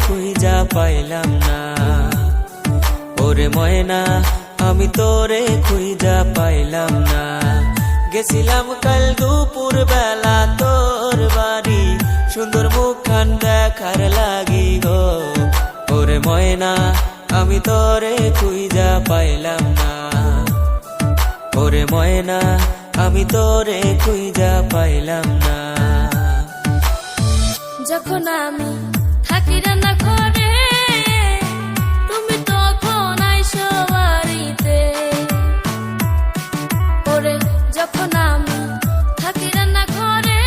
খুঁজা পাইলাম না। ওরে ময়না আমি তোরে খুঁজা পাইলাম না। গেছিলাম কাল দুপুর বেলা তোর বাড়ি, সুন্দর মুখখান দেখার লাগি গো। ওরে ময়না আমি তোরে খুঁজা পাইলাম না। ওরে ময়না আমি তোরে খুঁজা পাইলাম না। যখন আমি থাকি রান্না ঘরে, তুমি তখন আইসো বাড়িতে। ওরে যখন আমি থাকি রান্না ঘরে,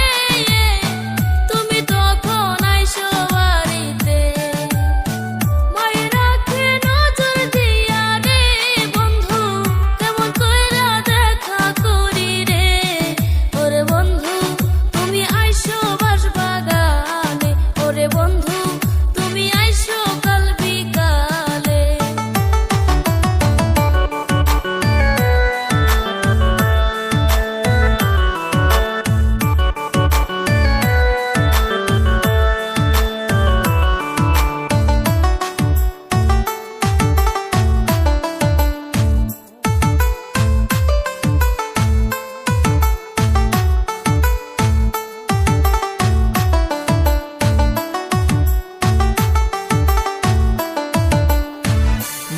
তুমি তখন আইসো বাড়িতে। মায়ের রাখে নজর দিয়া রে বন্ধু, কেমন কইরা দেখা করি রে। ওরে বন্ধু তুমি আইসো বাঁশবাগানে, ওরে বন্ধু তুমি আইসো কাল বিকালে।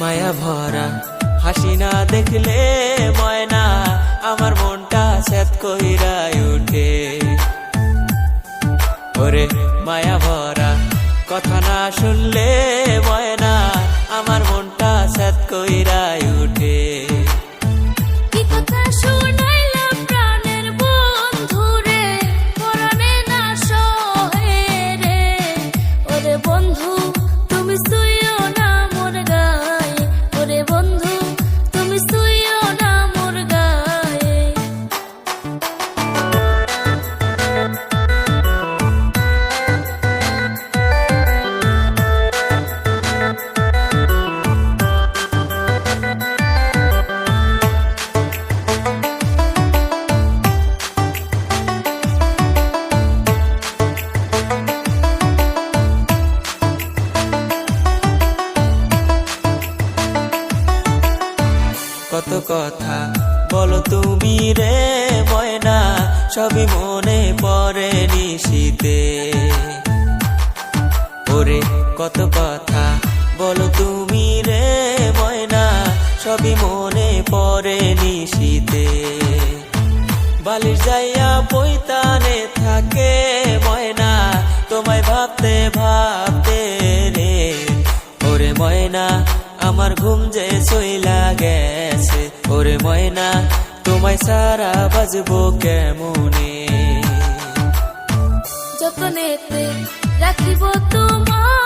মায়া ভরা হাসি না দেখলে ময়না আমার মনটা স্যাত কইরা উঠে। ওরে মায়া ভরা কথা না শুনলে ময়না আমার মনটা স্যাত কইরা উঠে। কি কথা শুনাইলা প্রাণের বন্ধু রে, পরাণে না সহে রে। ওরে বন্ধু তুমি শুইও না মোর গায়ে, ওরে বন্ধু তুমি শুইও না মোর গায়ে। কত কথা বলো তুমি রে ময়না, সবই মনে পড়ে নিশিতে। ওরে কত কথা বলো তুমি রে ময়না, সবই মনে পড়ে নিশিতে। বালিশ যাইয়া পৈতানে থাকে ময়না, তোমায় ভাবতে ভাবতে রে। ওরে ময়না আমার ঘুম যে চইলা গেছে। ওরে ময়না তোমায় সারা বাজবো কেমনে। যতনেতে রাখিব তোমার